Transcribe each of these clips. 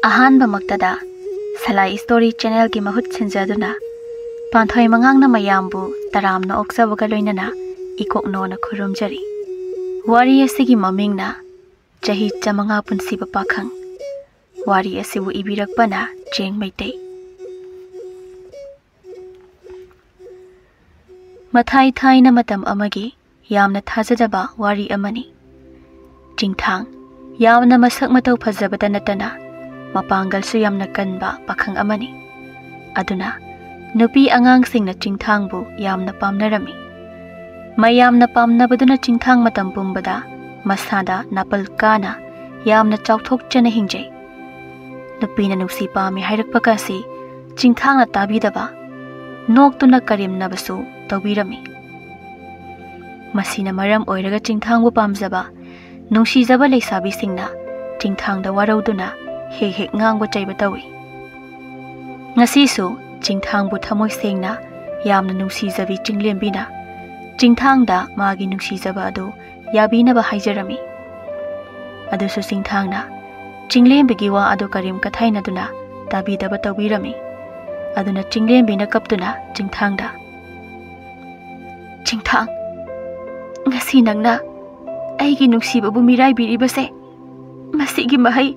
ꯑꯍꯥꯟꯕꯃꯛꯇꯗ ꯁꯂꯥꯏ story ꯆꯦꯅꯦꯜꯒꯤ ꯃꯍꯨꯠ ꯁꯤꯟꯖꯗꯨꯅ ꯄꯥꯟꯊꯣꯏ ꯃꯉꯥꯡꯅ ꯃꯌꯥꯝꯕꯨ ꯇꯔꯥꯝꯅ ꯑꯣꯛꯆꯕꯒ ꯂꯣꯏꯅꯅ ꯏꯀꯣꯛꯅꯣꯅ ꯈꯨꯔꯨꯝꯖꯔꯤ꯫ ꯋꯥꯔꯤ ꯑꯁꯤꯒꯤ ꯃꯃꯤꯡꯅ ꯆꯍꯤ ꯆꯃꯉꯥ ꯄꯨꯟꯁꯤꯕ ꯄꯥꯈꯪ꯫ ꯋꯥꯔꯤ ꯑꯁꯤꯕꯨ ꯏꯕꯤꯔꯛꯄꯅ ꯆꯦꯡ ꯃꯩꯇꯩ꯫ ꯃꯊꯥꯏ ꯊꯥꯏꯅ ꯃꯇꯝ ꯑꯃꯒꯤ ꯌꯥꯝꯅ ꯊꯥꯖꯗꯕ ꯋꯥꯔꯤ ꯑꯃꯅꯤ꯫ ꯆꯤꯡꯊꯥꯡ ꯌꯥꯝꯅ ꯃꯁꯛ ꯃꯇꯧ ꯐꯖꯕꯇ ꯅꯠꯇꯅ ꯃꯄꯥꯡꯒꯜꯁꯨ ꯌꯥꯝꯅ ꯀꯟꯕ ꯄꯥꯈꯪ ꯑꯃꯅꯤ꯫ ꯑꯗꯨꯅ ꯅꯨꯄꯤ ꯑꯉꯥꯡꯁꯤꯡꯅ ꯆꯤꯡꯊꯥꯡꯕꯨ ꯌꯥꯝꯅ ꯄꯥꯝꯅꯔꯝꯃꯤ꯫ ꯃꯌꯥꯝꯅ ꯄꯥꯝꯅꯕꯗꯨꯅ ꯆꯤꯡꯊꯥꯡ ꯃꯇꯝ ꯄꯨꯝꯕꯗ ꯃꯁꯥꯗ ꯅꯥꯄꯜ ꯀꯥꯅ ꯌꯥꯝꯅ ꯆꯥꯎꯊꯣꯛꯆꯅ ꯍꯤꯡꯖꯩ꯫ ꯅꯨꯄꯤꯅ ꯅꯨꯡꯁꯤ ꯄꯥꯝꯃꯤ ꯍꯥꯏꯔꯛꯄꯒꯁꯤ ꯆꯤꯡꯊꯥꯡꯅ ꯇꯥꯕꯤꯗꯕ, ꯅꯣꯛꯇꯨꯅ ꯀꯔꯦꯝꯅꯕꯁꯨ ꯇꯧꯕꯤꯔꯝꯃꯤ꯫ ꯃꯁꯤꯅ ꯃꯔꯝ ꯑꯣꯏꯔꯒ ꯆꯤꯡꯊꯥꯡꯕꯨ ꯄꯥꯝꯖꯕ ꯅꯨꯡꯁꯤꯖꯕ ꯂꯩꯁꯥꯕꯤꯁꯤꯡꯅ ꯆꯤꯡꯊꯥꯡꯗ ꯋꯥꯔꯧꯗꯨꯅ ꯍꯦꯛ ꯍꯦꯛ ꯉꯥꯡꯕ ꯆꯩꯕ ꯇꯧꯏ꯫ ꯉꯁꯤꯁꯨ ꯆꯤꯡꯊꯥꯡꯕꯨ ꯊꯃꯣꯏ ꯁꯦꯡꯅ ꯌꯥꯝꯅ ꯅꯨꯡꯁꯤꯖꯕꯤ ꯆꯤꯡꯂꯦꯝꯕꯤꯅ ꯆꯤꯡꯊꯥꯡꯗ ꯃꯥꯒꯤ ꯅꯨꯡꯁꯤꯖꯕ ꯑꯗꯨ ꯌꯥꯕꯤꯅꯕ ꯍꯥꯏꯖꯔꯝꯃꯤ꯫ ꯑꯗꯨꯁꯨ ꯆꯤꯡꯊꯥꯡꯅ ꯆꯤꯡꯂꯦꯝꯕꯤꯒꯤ ꯋꯥ ꯑꯗꯨ ꯀꯔꯤꯝ ꯀꯊꯥꯏꯅꯗꯨꯅ ꯇꯥꯕꯤꯗꯕ ꯇꯧꯕꯤꯔꯝꯃꯤ꯫ ꯑꯗꯨꯅ ꯆꯤꯡꯂꯦꯝꯕꯤꯅ ꯀꯞꯇꯨꯅ ꯆꯤꯡꯊꯥꯡꯗ, "ꯆꯤꯡꯊꯥꯡ, ꯉꯁꯤ ꯅꯪꯅ ꯑꯩꯒꯤ ꯅꯨꯡꯁꯤꯕꯕꯨ ꯃꯤꯔꯥꯏꯕꯤꯔꯤꯕꯁꯦ, ꯃꯁꯤꯒꯤ ꯃꯍꯩ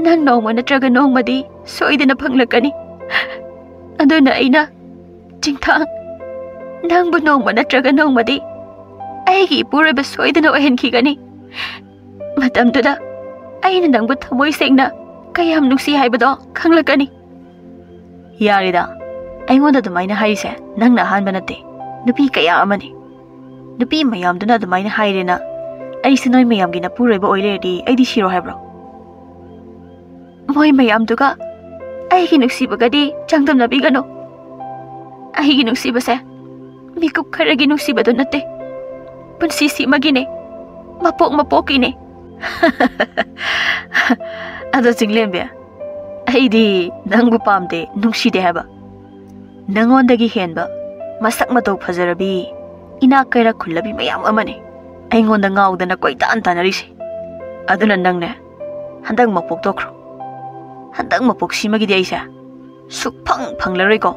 ꯅꯪ ꯅꯣꯡꯃ ꯅꯠꯇ꯭ꯔꯒ ꯅꯣꯡꯃꯗꯤ ꯁꯣꯏꯗꯅ ꯐꯪꯂꯛꯀꯅꯤ꯫ ꯑꯗꯨꯅ ꯑꯩꯅ ꯆꯤꯡꯊꯥꯡ, ꯅꯪꯕꯨ ꯅꯣꯡꯃ ꯅꯠꯇ꯭ꯔꯒ ꯅꯣꯡꯃꯗꯤ ꯑꯩꯒꯤ ꯏꯄꯨꯔꯣꯏꯕ ꯁꯣꯏꯗꯅ ꯑꯣꯏꯍꯟꯈꯤꯒꯅꯤ꯫ ꯃꯇꯝꯗꯨꯗ ꯑꯩꯅ ꯅꯪꯕꯨ ꯊꯃꯣꯏ ꯁꯦꯡꯅ ꯀꯌꯥꯝ ꯅꯨꯡꯁꯤ ꯍꯥꯏꯕꯗꯣ ꯈꯪꯂꯛꯀꯅꯤ." ꯌꯥꯔꯦꯗ, ꯑꯩꯉꯣꯟꯗ ꯑꯗꯨꯃꯥꯏꯅ ꯍꯥꯏꯔꯤꯁꯦ ꯅꯪꯅ ꯑꯍꯥꯟꯕ ꯅꯠꯇꯦ, ꯅꯨꯄꯤ ꯀꯌꯥ ꯑꯃꯅꯤ꯫ ꯅꯨꯄꯤ ꯃꯌꯥꯝꯗꯨꯅ ꯑꯗꯨꯃꯥꯏꯅ ꯍꯥꯏꯔꯦꯅ ꯑꯩꯁꯦ ꯅꯣꯏ ꯃꯌꯥꯝꯒꯤ ꯅꯄꯨꯔꯣꯏꯕ ꯑꯣꯏ ꯂꯩꯔꯗꯤ ꯑꯩꯗꯤ ꯁꯤꯔꯣ ꯍꯥꯏꯕ꯭ꯔꯣ? ꯃꯣꯏ ꯃꯌꯥꯝꯗꯨꯒ ꯑꯩꯒꯤ ꯅꯨꯡꯁꯤꯕꯒꯗꯤ ꯆꯥꯡꯗꯝꯅꯕꯤꯒꯅꯨ꯫ ꯑꯩꯒꯤ ꯅꯨꯡꯁꯤꯕꯁꯦ ꯃꯤꯀꯨꯞ ꯈꯔꯒꯤ ꯅꯨꯡꯁꯤꯕꯗꯨ ꯅꯠꯇꯦ, ꯄꯨꯟꯁꯤꯁꯤꯃꯒꯤꯅꯦ, ꯃꯄꯣꯛ ꯃꯄꯣꯛꯀꯤꯅꯦ꯫ ꯑꯗꯣ ꯆꯤꯡꯂꯦꯝꯕꯤ, ꯑꯩꯗꯤ ꯅꯪꯕꯨ ꯄꯥꯝꯗꯦ, ꯅꯨꯡꯁꯤꯗꯦ ꯍꯥꯏꯕ꯫ ꯅꯪꯉꯣꯟꯗꯒꯤ ꯍꯦꯟꯕ ꯃꯁꯛ ꯃꯇꯧ ꯐꯖꯔꯕꯤ, ꯏꯅꯥꯛ ꯀꯩꯔꯥꯛ ꯈꯨꯜꯂꯕꯤ ꯃꯌꯥꯝ ꯑꯃꯅꯤ ꯑꯩꯉꯣꯟꯗ ꯉꯥꯎꯗꯅ ꯀꯣꯏꯇꯥꯟ ꯇꯥꯟꯅꯔꯤꯁꯦ꯫ ꯑꯗꯨꯅ ꯅꯪꯅꯦ, ꯍꯟꯗꯛ ꯃꯄꯣꯛ ꯇꯣꯛꯈ꯭ꯔꯣ꯫ ꯍꯟꯗꯛ ꯃꯄꯣꯛꯁꯤꯃꯒꯤꯗꯤ ꯑꯩꯁꯦ ꯁꯨꯛꯐꯪ ꯐꯪꯂꯔꯣꯏꯀꯣ꯫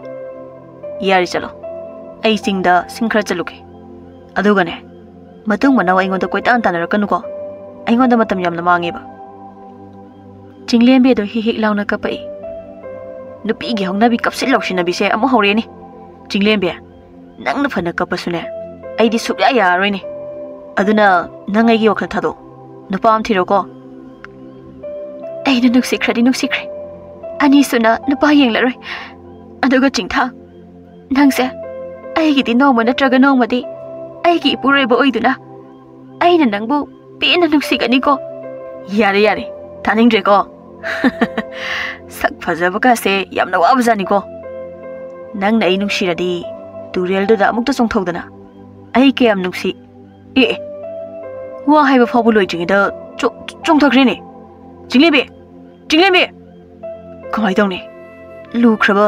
ꯌꯥꯔꯦ, ꯆꯠꯂꯣ, ꯑꯩ ꯆꯤꯡꯗ ꯁꯤꯡ ꯈꯔ ꯆꯠꯂꯨꯒꯦ꯫ ꯑꯗꯨꯒꯅꯦ, ꯃꯇꯨꯡ ꯃꯅꯥꯎ ꯑꯩꯉꯣꯟꯗ ꯀꯣꯏꯇꯥꯟ ꯇꯥꯟꯅꯔꯛꯀꯅꯨꯀꯣ, ꯑꯩꯉꯣꯟꯗ ꯃꯇꯝ ꯌꯥꯝꯅ ꯃꯥꯡꯉꯦꯕ꯫ ꯆꯤꯡꯂꯦꯝꯕꯤ ꯑꯗꯨ ꯍꯤꯛ ꯍꯤꯛ ꯂꯥꯎꯅ ꯀꯞꯄꯛꯏ꯫ ꯅꯨꯄꯤꯒꯤ ꯍꯧꯅꯕꯤ ꯀꯞꯁꯤꯟ ꯂꯧꯁꯤꯟꯅꯕꯤꯁꯦ ꯑꯃꯨꯛ ꯍꯧꯔꯦꯅꯦ꯫ ꯆꯤꯡꯂꯦꯝꯕꯤ, ꯅꯪꯅ ꯐꯅ ꯀꯞꯄꯁꯨꯅꯦ ꯑꯩꯗꯤ ꯁꯨꯛꯌꯥ ꯌꯥꯔꯔꯣꯏꯅꯦ꯫ ꯑꯗꯨꯅ ꯅꯪ ꯑꯩꯒꯤ ꯋꯥꯈꯜ ꯊꯥꯗꯣꯛ, ꯅꯨꯄꯥ ꯑꯃ ꯊꯤꯔꯣꯀꯣ꯫ ꯑꯩꯅ ꯅꯨꯡꯁꯤꯈ꯭ꯔꯗꯤ ꯅꯨꯡꯁꯤꯈ꯭ꯔꯦ, ꯑꯅꯤꯁꯨꯅ ꯅꯨꯄꯥ ꯌꯦꯡꯂꯔꯣꯏ꯫ ꯑꯗꯨꯒ ꯆꯤꯡꯊꯥꯡ, ꯅꯪꯁꯦ ꯑꯩꯒꯤꯗꯤ ꯅꯣꯡꯃ ꯅꯠꯇ꯭ꯔꯒ ꯅꯣꯡꯃꯗꯤ ꯑꯩꯒꯤ ꯏꯄꯨꯔꯣꯏꯕ ꯑꯣꯏꯗꯨꯅ ꯑꯩꯅ ꯅꯪꯕꯨ ꯄꯦꯟꯅ ꯅꯨꯡꯁꯤꯒꯅꯤꯀꯣ꯫ ꯌꯥꯔꯦ ꯌꯥꯔꯦ, ꯇꯥꯅꯤꯡꯗ꯭ꯔꯦꯀꯣ꯫ ꯁꯛ ꯐꯖꯕꯒꯁꯦ ꯌꯥꯝꯅ ꯋꯥꯕꯖꯥꯠꯅꯤꯀꯣ꯫ ꯅꯪꯅ ꯑꯩ ꯅꯨꯡꯁꯤꯔꯗꯤ ꯇꯨꯔꯦꯜꯗꯨꯗ ꯑꯃꯨꯛꯇ ꯆꯣꯡꯊꯧꯗꯅ ꯑꯩ ꯀꯌꯥꯝ ꯅꯨꯡꯁꯤ, ꯑꯦ ꯋꯥ ꯍꯥꯏꯕ ꯐꯥꯎꯕ ꯂꯣꯏꯗ꯭ꯔꯤꯉꯩꯗ ꯆꯣꯡꯊꯈ꯭ꯔꯦꯅꯦ꯫ ꯆꯤꯡꯂꯦꯝꯕꯤ, ꯆꯤꯡꯂꯦꯝꯕꯤ, ꯀꯃꯥꯏ ꯇꯧꯅꯤ? ꯂꯨꯈ꯭ꯔꯕ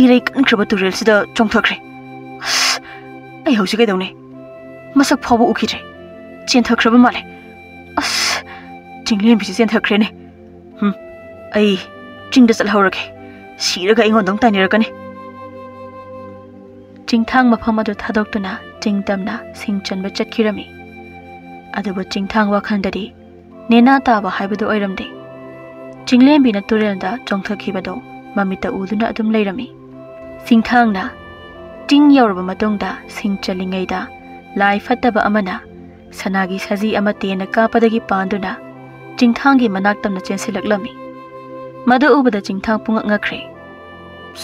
ꯏꯔꯩ ꯀꯟꯈ꯭ꯔꯕ ꯇꯨꯔꯦꯜꯁꯤꯗ ꯆꯣꯡꯊꯈ꯭ꯔꯦ꯫ ꯑꯁ, ꯑꯩ ꯍꯧꯖꯤꯛ ꯀꯩꯗꯧꯅꯤ? ꯃꯁꯛ ꯐꯥꯎꯕ ꯎꯈꯤꯗ꯭ꯔꯦ, ꯆꯦꯟꯊꯈ꯭ꯔꯕ ꯃꯥꯜꯂꯦ꯫ ꯑꯁ, ꯆꯤꯡꯂꯦꯝꯕꯤꯁꯤ ꯆꯦꯟꯊꯈ꯭ꯔꯦꯅꯦ꯫ ꯑꯩ ꯆꯤꯡꯗ ꯆꯠꯍꯧꯔꯒꯦ, ꯁꯤꯔꯒ ꯑꯩꯉꯣꯟꯗ ꯑꯃꯨꯛ ꯇꯥꯏꯅꯔꯛꯀꯅꯤ꯫ ꯆꯤꯡꯊꯥꯡ ꯃꯐꯝ ꯑꯗꯨ ꯊꯥꯗꯣꯛꯇꯨꯅ ꯆꯤꯡ ꯇꯝꯅ ꯁꯤꯡ ꯆꯟꯕ ꯆꯠꯈꯤꯔꯝꯃꯤ꯫ ꯑꯗꯨꯕꯨ ꯆꯤꯡꯊꯥꯡ ꯋꯥꯈꯜꯗꯗꯤ ꯅꯦꯅꯥ ꯇꯥꯕ ꯍꯥꯏꯕꯗꯨ ꯑꯣꯏꯔꯝꯗꯦ꯫ ꯆꯤꯡꯂꯦꯝꯕꯤꯅ ꯇꯨꯔꯦꯜꯗ ꯆꯣꯡꯊꯈꯤꯕꯗꯣ ꯃꯃꯤꯠꯇ ꯎꯗꯨꯅ ꯑꯗꯨꯝ ꯂꯩꯔꯝꯃꯤ꯫ ꯆꯤꯡꯊꯥꯡꯅ ꯆꯤꯡ ꯌꯧꯔꯕ ꯃꯇꯨꯡꯗ ꯁꯤꯡ ꯆꯜꯂꯤꯉꯩꯗ ꯂꯥꯏ ꯐꯠꯇꯕ ꯑꯃꯅ ꯁꯅꯥꯒꯤ ꯁꯖꯤ ꯑꯃ ꯇꯦꯟꯅ ꯀꯥꯞꯄꯗꯒꯤ ꯄꯥꯟꯗꯨꯅ ꯆꯤꯡꯊꯥꯡꯒꯤ ꯃꯅꯥꯛ ꯇꯝꯅ ꯆꯦꯟꯁꯤꯜꯂꯛꯂꯝꯃꯤ꯫ ꯃꯗꯨ ꯎꯕꯗ ꯆꯤꯡꯊꯥꯡ ꯄꯨꯡꯉꯛ ꯉꯛꯈ꯭ꯔꯦ꯫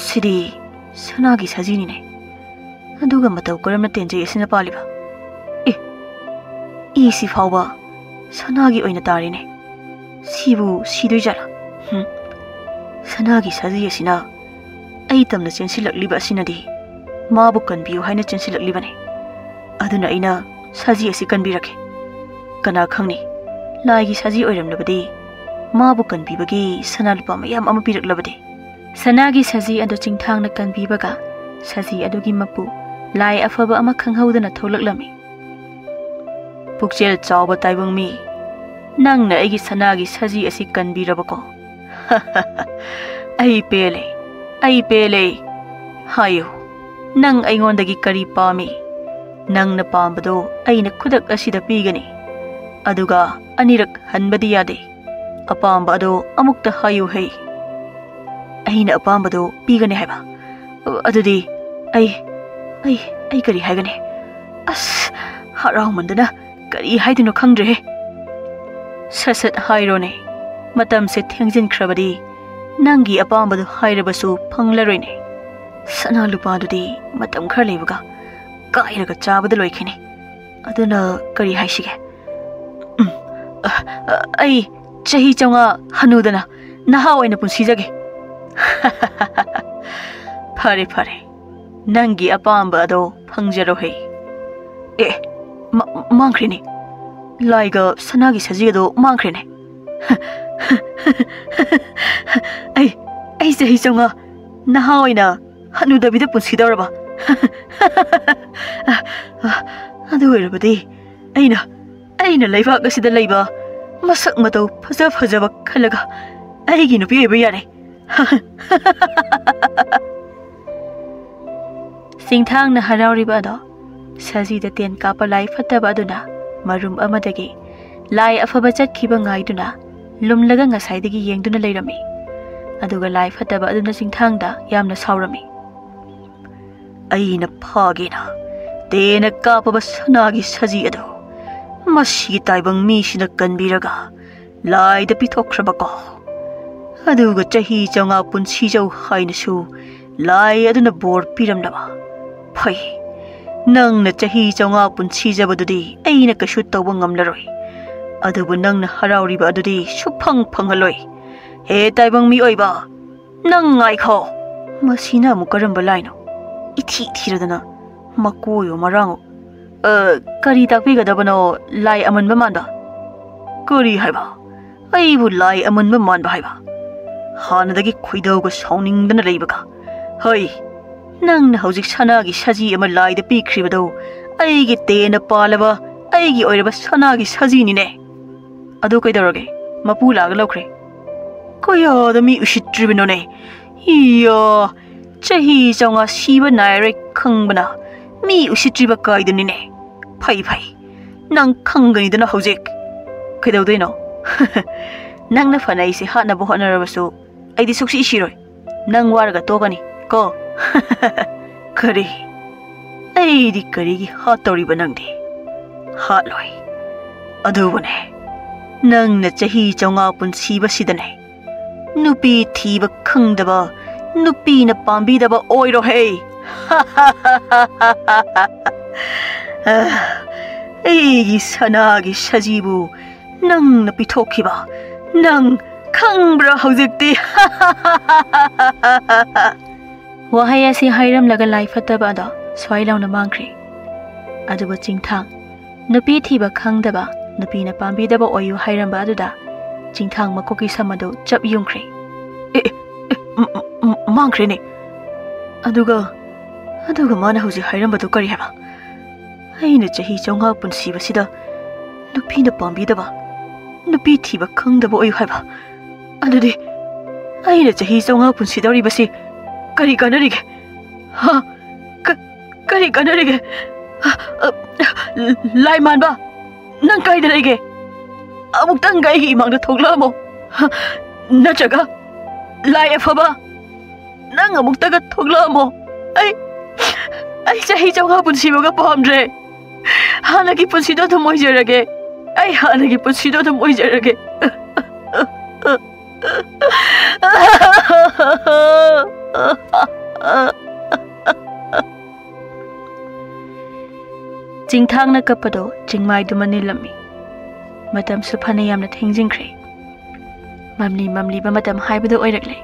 ꯁꯤꯗꯤ ꯁꯅꯥꯒꯤ ꯁꯖꯤꯅꯤꯅꯦ, ꯑꯗꯨꯒ ꯃꯇꯧ ꯀꯔꯝꯅ ꯇꯦꯟꯖꯩ ꯑꯁꯤꯅ ꯄꯥꯜꯂꯤꯕ? ꯑꯦ, ꯏꯁꯤ ꯐꯥꯎꯕ ꯁꯅꯥꯒꯤ ꯑꯣꯏꯅ ꯇꯥꯔꯦꯅꯦ꯫ ꯁꯤꯕꯨ ꯁꯤꯗꯣꯏꯖꯥꯠꯂꯥ? ꯁꯅꯥꯒꯤ ꯁꯖꯤ ꯑꯁꯤꯅ ꯑꯩ ꯇꯝꯅ ꯆꯦꯟꯁꯤꯜꯂꯛꯂꯤꯕ ꯑꯁꯤꯅꯗꯤ ꯃꯥꯕꯨ ꯀꯟꯕꯤꯌꯨ ꯍꯥꯏꯅ ꯆꯦꯟꯁꯤꯜꯂꯛꯂꯤꯕꯅꯤ꯫ ꯑꯗꯨꯅ ꯑꯩꯅ ꯁꯖꯤ ꯑꯁꯤ ꯀꯟꯕꯤꯔꯛꯀꯦ꯫ ꯀꯅꯥ ꯈꯪꯅꯤ, ꯂꯥꯏꯒꯤ ꯁꯖꯤ ꯑꯣꯏꯔꯝꯂꯕꯗꯤ ꯃꯥꯕꯨ ꯀꯟꯕꯤꯕꯒꯤ ꯁꯅꯥ ꯂꯨꯄꯥ ꯃꯌꯥꯝ ꯑꯃ ꯄꯤꯔꯛꯂꯕꯗꯤ꯫ ꯁꯅꯥꯒꯤ ꯁꯖꯤ ꯑꯗꯨ ꯆꯤꯡꯊꯥꯡꯅ ꯀꯟꯕꯤꯕꯒ ꯁꯖꯤ ꯑꯗꯨꯒꯤ ꯃꯄꯨ ꯂꯥꯏ ꯑꯐꯕ ꯑꯃ ꯈꯪꯍꯧꯗꯅ ꯊꯣꯛꯂꯛꯂꯝꯃꯤ꯫ ꯄꯨꯛꯆꯦꯜ ꯆꯥꯎꯕ ꯇꯥꯏꯕꯪ ꯃꯤ, ꯅꯪꯅ ꯑꯩꯒꯤ ꯁꯅꯥꯒꯤ ꯁꯖꯤ ꯑꯁꯤ ꯀꯟꯕꯤꯔꯕꯀꯣ? Ai pele hayo nang aingon kari pami nang na pambado ay na kudak asida pigani aduga anirak hanbadi yade apamba ado amukta hayo hey ay na apambado pigani haiba adudi ay kari haigani as harau mandana kari haidino khangdre sasat hairone matam se thengjin khrabadi nangi apambado hairabasu phanglaroine sana lupa dudi matam khar lebuga kairaga chabada loikhine aduna kari haishige ai chahi chonga hanudana naha oina punsijage phare nangi apamba ado phangjaro hei e mangkhrini laiga sanagi sajiga do mangkhrine ai chahi chonga naha oina hanudabida punsidawraba adu oirabadi aina laibak asida laiba masak matau phajaba khalaga aigi nupi oiba yare singthang na harauriba ado saji da ten kapa lai fataba aduna marum amadagi lai afaba chatkhiba ngaiduna lumlaga ngasaidagi yengduna leirami aduga lai fataba aduna singthang da yamna saurami aina phagena tena kapaba sanagi saji ado masi taibang mi sina kanbiraga lai da pithokhrabako aduga chahi chonga punsi jau hainasu lai aduna bor piramnaba phai nang na chahi chonga punsi jabadudi aina kashu tawba ngamlaroi adubu nang na harauriba adudi suphang phangaloi he taibang mi oiba nang ngai kho masina mukaramba laino ithi thiradana makoyo marango kari takpi gadabano lai amanba manda kari haiba aibu lai amanba manba haiba hanadagi khoidawga sauningdana leibaga hoi nangna hojik sanagi saji ama lai da pikribado aigi tena palaba aigi oiraba sanagi saji ni ne adu kaidawrage mapu laga lokre koya da mi usitribino ne iya chahi chonga siba naire khangbana mi usitriba kaidani ne phai nang khangani dana hojik kaidawdaino nangna fanai se hana bo honarabasu aidi suksi shiroi nang warga togani ko kari aidi karigi hatoriba nangdi hatloi adubane nangna chahi chonga punsiba sidane nupi thiba khangdaba nupi na pambidaba oiro hey aigi sanagi sajibu nang na pitokhiba nang khangbra hojikti wahai asi hairam laga lai fataba da swailauna mangkhri aduba chingthang nupi thiba khangdaba nupi na pambidaba oyu hairamba aduda chingthang makoki samado chap yungkhri mangkhri ne aduga mana hoji hairambado kari haba aina chahi chonga punsiba sida nupi na pambidaba nupi thiba khangdaba oyu haiba adudi aina chahi chonga punsidawri basi kari kanarige ha kari kanarige lai manba nang kai da rige amuk tang gai hi mangda thoglamo nachaga lai afaba nang amuk taga thoglamo ai chahi chonga punsibaga pamdre hanagi punsido thum oijarage ai hanagi punsido thum oijarage chingthang na kapado chingmai dumani lami matam suphana yamna thengjingkhre mamli ba matam haibado oirakle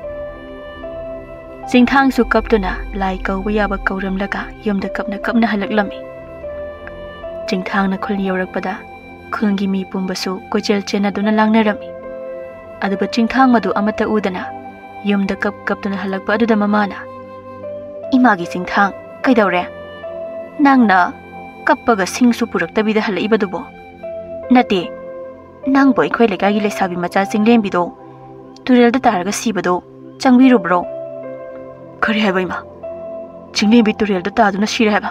chingthang su kaptuna lai kauba yaba kauramlaga yumda kapna halaklami chingthang na khul yorakpada khulgi mi pumbasu kochel chena duna langnarami aduba chingthang madu amata udana yumda kaptuna halakpa aduda mamana imagi chingthang kaidawre nangna kappaga singsu puraktabida halaibadubo nate nang boy khoi lekagi lesabi macha chinglembido ꯇꯨꯔꯦꯜꯗ ꯇꯥꯔꯒ ꯁꯤꯕꯗꯣ ꯆꯪꯕꯤꯔꯨꯕ꯭ꯔꯣ? ꯀꯔꯤ ꯍꯥꯏꯕ ꯏꯃꯥ? ꯆꯤꯡꯂꯦꯝꯕꯤ ꯇꯨꯔꯦꯜꯗ ꯇꯥꯗꯨꯅ ꯁꯤꯔꯦ ꯍꯥꯏꯕ?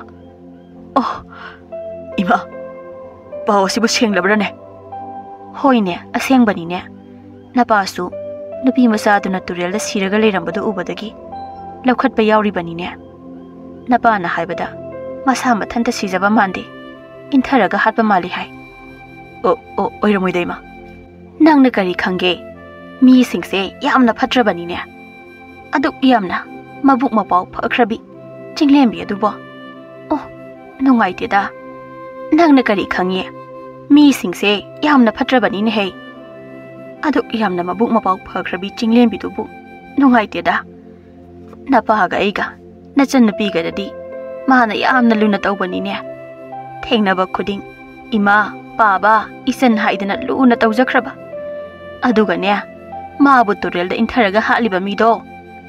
ꯑꯣ ꯏꯃꯥ, ꯄꯥꯎ ꯑꯁꯤꯕꯨ ꯁꯦꯡꯂꯕ꯭ꯔꯅꯦ? ꯍꯣꯏꯅꯦ, ꯑꯁꯦꯡꯕꯅꯤꯅꯦ. ꯅꯄꯥꯁꯨ ꯅꯨꯄꯤ ꯃꯆꯥꯗꯨꯅ ꯇꯨꯔꯦꯜꯗ ꯁꯤꯔꯒ ꯂꯩꯔꯝꯕꯗꯨ ꯎꯕꯗꯒꯤ ꯂꯧꯈꯠꯄ ꯌꯥꯎꯔꯤꯕꯅꯤꯅꯦ. ꯅꯄꯥꯅ ꯍꯥꯏꯕꯗ ꯃꯁꯥ ꯃꯊꯟꯇ ꯁꯤꯖꯕ ꯃꯥꯟꯗꯦ, ꯏꯟꯊꯔꯒ ꯍꯥꯠꯄ ꯃꯥꯜꯂꯤ ꯍꯥꯏ. ꯑꯣꯏꯔꯝꯃꯣꯏꯗ ꯏꯃꯥ. ꯅꯪꯅ ꯀꯔꯤ ꯈꯪꯒꯦ? ꯃꯤꯁꯤꯡꯁꯦ ꯌꯥꯝꯅ ꯐꯠꯇ꯭ꯔꯕꯅꯤꯅꯦ. ꯑꯗꯨꯛ ꯌꯥꯝꯅ ꯃꯕꯨꯛ ꯃꯄꯥꯎ ꯐꯈ꯭ꯔꯕꯤ ꯆꯤꯡꯂꯦꯝꯕꯤ ꯑꯗꯨꯕꯣ. ꯑꯣ, ꯅꯨꯡꯉꯥꯏꯇꯦꯗ. ꯅꯪꯅ ꯀꯔꯤ ꯈꯪꯉꯤ? ꯃꯤꯁꯤꯡꯁꯦ ꯌꯥꯝꯅ ꯐꯠꯇ꯭ꯔꯕꯅꯤꯅꯦ ꯍꯦ. ꯑꯗꯨꯛ ꯌꯥꯝꯅ ꯃꯕꯨꯛ ꯃꯄꯥꯎ ꯐꯈ꯭ꯔꯕꯤ ꯆꯤꯡꯂꯦꯝꯕꯤꯗꯨꯕꯨ ꯅꯨꯡꯉꯥꯏꯇꯦꯗ. ꯅꯄꯥꯒ ꯑꯩꯒ ꯅꯆꯟꯅꯨꯄꯤꯒꯗꯤ ꯃꯥꯅ ꯌꯥꯝꯅ ꯂꯨꯅ ꯇꯧꯕꯅꯤꯅꯦ. ꯊꯦꯡꯅꯕ ꯈꯨꯗꯤꯡ ꯏꯃꯥ, ꯄꯥꯕ, ꯏꯆꯟ ꯍꯥꯏꯗꯅ ꯂꯨꯅ ꯇꯧꯖꯈ꯭ꯔꯕ. ꯑꯗꯨꯒꯅꯦ, ꯃꯥꯕꯨ ꯇꯨꯔꯦꯜꯗ ꯏꯟꯊꯔꯒ ꯍꯥꯠꯂꯤꯕ ꯃꯤꯗꯣ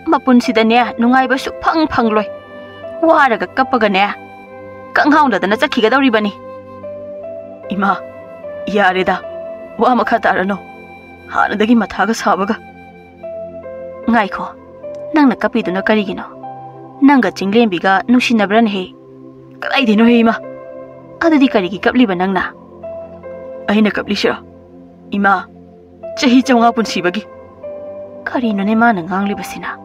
ꯃꯄꯨꯟꯁꯤꯗꯅꯦ ꯅꯨꯡꯉꯥꯏꯕ ꯁꯨꯛꯐꯪ ꯐꯪꯂꯣꯏ. ꯋꯥꯔꯒ ꯀꯞꯄꯒꯅꯦ ꯀꯪꯍꯥꯎꯅꯗꯅ ꯆꯠꯈꯤꯒꯗꯧꯔꯤꯕꯅꯤ. ꯏꯃꯥ, ꯌꯥꯔꯦꯗ, ꯋꯥ ꯃꯈꯥ ꯇꯥꯔꯅꯣ. ꯍꯥꯟꯅꯗꯒꯤ ꯃꯊꯥꯒ ꯁꯥꯕꯒ. ꯉꯥꯏꯈꯣ, ꯅꯪꯅ ꯀꯞꯄꯤꯗꯨꯅ ꯀꯔꯤꯒꯤꯅꯣ? ꯅꯪꯒ ꯆꯤꯡꯂꯦꯝꯕꯤꯒ ꯅꯨꯡꯁꯤꯅꯕ꯭ꯔꯅꯦꯍꯦ? ꯀꯗꯥꯏꯗꯩꯅꯣꯍꯦ ꯏꯃꯥ? ꯑꯗꯨꯗꯤ ꯀꯔꯤꯒꯤ ꯀꯞꯂꯤꯕ ꯅꯪꯅ? ꯑꯩꯅ ꯀꯞꯂꯤꯁꯤꯔꯣ? ꯏꯃꯥ, ꯆꯍꯤ 500 ꯄꯨꯟꯁꯤꯕꯒꯤ. ꯀꯔꯤꯅꯣꯅꯦ ꯃꯥꯅ ꯉꯥꯡꯂꯤꯕꯁꯤꯅ?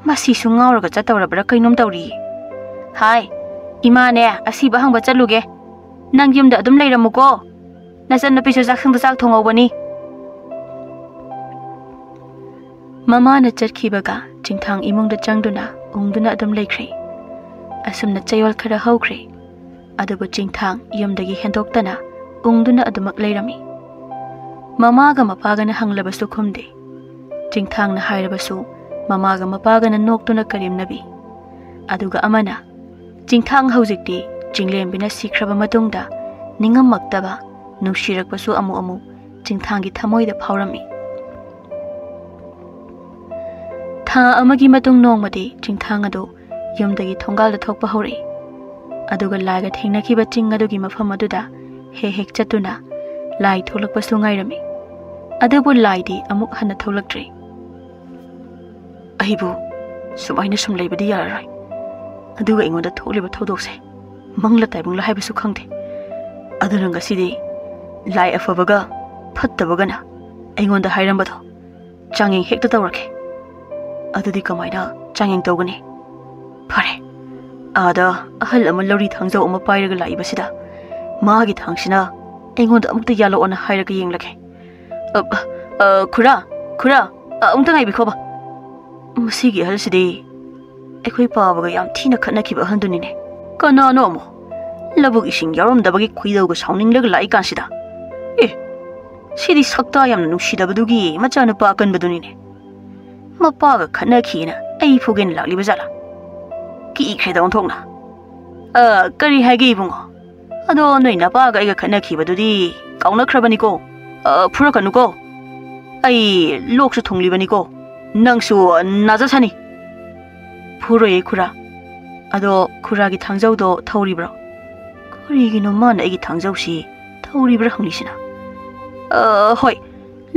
ꯃꯁꯤꯁꯨ ꯉꯥꯎꯔꯒ ꯆꯠꯇꯧꯔꯕ꯭ꯔꯥ ꯀꯩꯅꯣꯝ ꯇꯧꯔꯤꯌꯦ. ꯍꯥꯏ, ꯏꯃꯥꯅꯦ ꯑꯁꯤꯕ ꯍꯪꯕ ꯆꯠꯂꯨꯒꯦ. ꯅꯪ ꯌꯨꯝꯗ ꯑꯗꯨꯝ ꯂꯩꯔꯝꯃꯨꯀꯣ. ꯅꯆꯟꯅꯨꯄꯤꯁꯨ ꯆꯥꯛꯁꯪꯗ ꯆꯥꯛ ꯊꯣꯡꯍꯧꯕꯅꯤ. ꯃꯃꯥꯅ ꯆꯠꯈꯤꯕꯒ ꯆꯤꯡꯊꯥꯡ ꯏꯃꯨꯡꯗ ꯆꯪꯗꯨꯅ ꯎꯪꯗꯨꯅ ꯑꯗꯨꯝ ꯂꯩꯈ꯭ꯔꯦ. ꯑꯁꯨꯝꯅ ꯆꯌꯣꯜ ꯈꯔ ꯍꯧꯈ꯭ꯔꯦ. ꯑꯗꯨꯕꯨ ꯆꯤꯡꯊꯥꯡ ꯌꯨꯝꯗꯒꯤ ꯍꯦꯟꯗꯣꯛꯇꯅ ꯎꯪꯗꯨꯅ ꯑꯗꯨꯃꯛ ꯂꯩꯔꯝꯃꯤ. ꯃꯃꯥꯒ ꯃꯄꯥꯒꯅ ꯍꯪꯂꯕꯁꯨ ꯈꯨꯝꯗꯦ. ꯆꯤꯡꯊꯥꯡꯅ ꯍꯥꯏꯔꯕꯁꯨ ꯃꯃꯥꯒ ꯃꯄꯥꯒꯅ ꯅꯣꯛꯇꯨꯅ ꯀꯔꯦꯝꯅꯕꯤ. ꯑꯗꯨꯒ ꯑꯃꯅ, ꯆꯤꯡꯊꯥꯡ ꯍꯧꯖꯤꯛꯇꯤ ꯆꯤꯡꯂꯦꯝꯕꯤꯅ ꯁꯤꯈ꯭ꯔꯕ ꯃꯇꯨꯡꯗ ꯅꯤꯡꯉꯝꯃꯛꯇꯕ ꯅꯨꯡꯁꯤꯔꯛꯄꯁꯨ ꯑꯃꯨꯛ ꯑꯃꯨꯛ ꯆꯤꯡꯊꯥꯡꯒꯤ ꯊꯃꯣꯏꯗ ꯐꯥꯎꯔꯝꯃꯤ. ꯊꯥ ꯑꯃꯒꯤ ꯃꯇꯨꯡ ꯅꯣꯡꯃꯗꯤ ꯆꯤꯡꯊꯥꯡ ꯑꯗꯨ ꯌꯨꯝꯗꯒꯤ ꯊꯣꯡꯒꯥꯜꯗ ꯊꯣꯛꯄ ꯍꯧꯔꯛꯏ. ꯑꯗꯨꯒ ꯂꯥꯏꯒ ꯊꯦꯡꯅꯈꯤꯕ ꯆꯤꯡ ꯑꯗꯨꯒꯤ ꯃꯐꯝ ꯑꯗꯨꯗ ꯍꯦꯛ ꯍꯦꯛ ꯆꯠꯇꯨꯅ ꯂꯥꯏ ꯊꯣꯛꯂꯛꯄꯁꯨ ꯉꯥꯏꯔꯝꯃꯤ. ꯑꯗꯨꯕꯨ ꯂꯥꯏꯗꯤ ꯑꯃꯨꯛ ꯍꯟꯅ ꯊꯣꯛꯂꯛꯇ꯭ꯔꯤ. ꯑꯩꯕꯨ ꯁꯨꯃꯥꯏꯅ ꯁꯨꯝ ꯂꯩꯕꯗꯤ ꯌꯥꯔꯔꯣꯏ. ꯑꯗꯨꯒ ꯑꯩꯉꯣꯟꯗ ꯊꯣꯛꯂꯤꯕ ꯊꯧꯗꯣꯛꯁꯦ ꯃꯪꯂ ꯇꯥꯏꯕꯪꯂ ꯍꯥꯏꯕꯁꯨ ꯈꯪꯗꯦ. ꯑꯗꯨꯅ ꯉꯁꯤꯗꯤ ꯂꯥꯏ ꯑꯐꯕꯒ ꯐꯠꯇꯕꯒꯅ ꯑꯩꯉꯣꯟꯗ ꯍꯥꯏꯔꯝꯕꯗꯣ ꯆꯥꯡꯌꯦꯡ ꯍꯦꯛꯇ ꯇꯧꯔꯛꯀꯦ. ꯑꯗꯨꯗꯤ ꯀꯃꯥꯏꯅ ꯆꯥꯡꯌꯦꯡ ꯇꯧꯒꯅꯤ? ꯐꯔꯦ, ꯑꯥꯗ ꯑꯍꯜ ꯑꯃ ꯂꯧꯔꯤ ꯊꯥꯡꯖꯧ ꯑꯃ ꯄꯥꯏꯔꯒ ꯂꯥꯛꯏꯕꯁꯤꯗ ꯃꯥꯒꯤ ꯊꯥꯡꯁꯤꯅ ꯑꯩꯉꯣꯟꯗ ꯑꯃꯨꯛꯇ ꯌꯥꯜꯂꯛꯑꯣꯅ ꯍꯥꯏꯔꯒ ꯌꯦꯡꯂꯒꯦ. ꯈꯨꯔꯥ, ꯑꯃꯨꯛꯇ ꯉꯥꯏꯕꯤꯈꯣꯕ. ꯃꯁꯤꯒꯤ ꯑꯍꯜꯁꯤꯗꯤ ꯑꯩꯈꯣꯏ ꯄꯥꯕꯒ ꯌꯥꯝ ꯊꯤꯅ ꯈꯠꯅꯈꯤꯕ ꯑꯍꯟꯗꯨꯅꯤꯅꯦ. ꯀꯅꯥꯅꯣ ꯑꯃꯨꯛ ꯂꯧꯕꯨꯛ ꯏꯁꯤꯡ ꯌꯥꯎꯔꯝꯗꯕꯒꯤ ꯈꯨꯏꯗꯧꯒ ꯁꯥꯎꯅꯤꯡꯂꯒ ꯂꯥꯛꯏꯀꯥꯟꯁꯤꯗ? ꯁꯤꯗꯤ ꯁꯛꯇꯥ ꯌꯥꯝꯅ ꯅꯨꯡꯁꯤꯗꯕꯗꯨꯒꯤ ꯃꯆꯥꯅꯨꯄꯥ ꯑꯀꯟꯕꯗꯨꯅꯤꯅꯦ. ꯃꯄꯥꯒ ꯈꯠꯅꯈꯤꯅ ꯑꯩ ꯐꯨꯒꯦꯅ ꯂꯥꯛꯂꯤꯕ ꯖꯥꯠꯂꯥ? ꯀꯤꯈ꯭ꯔꯦꯗ ꯑꯣꯟꯊꯣꯛꯅ. ꯀꯔꯤ ꯍꯥꯏꯒꯦ ꯏꯕꯨꯡꯉꯣ? ꯑꯗꯣ ꯅꯣꯏ ꯅꯄꯥꯒ ꯑꯩꯒ ꯈꯠꯅꯈꯤꯕꯗꯨꯗꯤ ꯀꯥꯎꯅꯈ꯭ꯔꯕꯅꯤꯀꯣ. ꯐꯨꯔꯛꯀꯅꯨꯀꯣ. ꯑꯩ ꯂꯣꯛꯁꯨ ꯊꯨꯡꯂꯤꯕꯅꯤꯀꯣ. ꯅꯪꯁꯨ ꯅꯥꯖꯁꯅꯤ. ꯐꯨꯔꯣꯏꯌꯦ ꯈꯨꯔꯥ. ꯑꯗꯣ ꯈꯨꯔꯥꯒꯤ ꯊꯥꯡꯖꯧꯗꯣ ꯊꯧꯔꯤꯕ꯭ꯔꯣ? ꯀꯔꯤꯒꯤꯅꯣ ꯃꯥꯅ ꯑꯩꯒꯤ ꯊꯥꯡꯖꯧꯁꯤ ꯊꯧꯔꯤꯕ꯭ꯔꯥ ꯍꯪꯂꯤꯁꯤꯅ? ꯍꯣꯏ,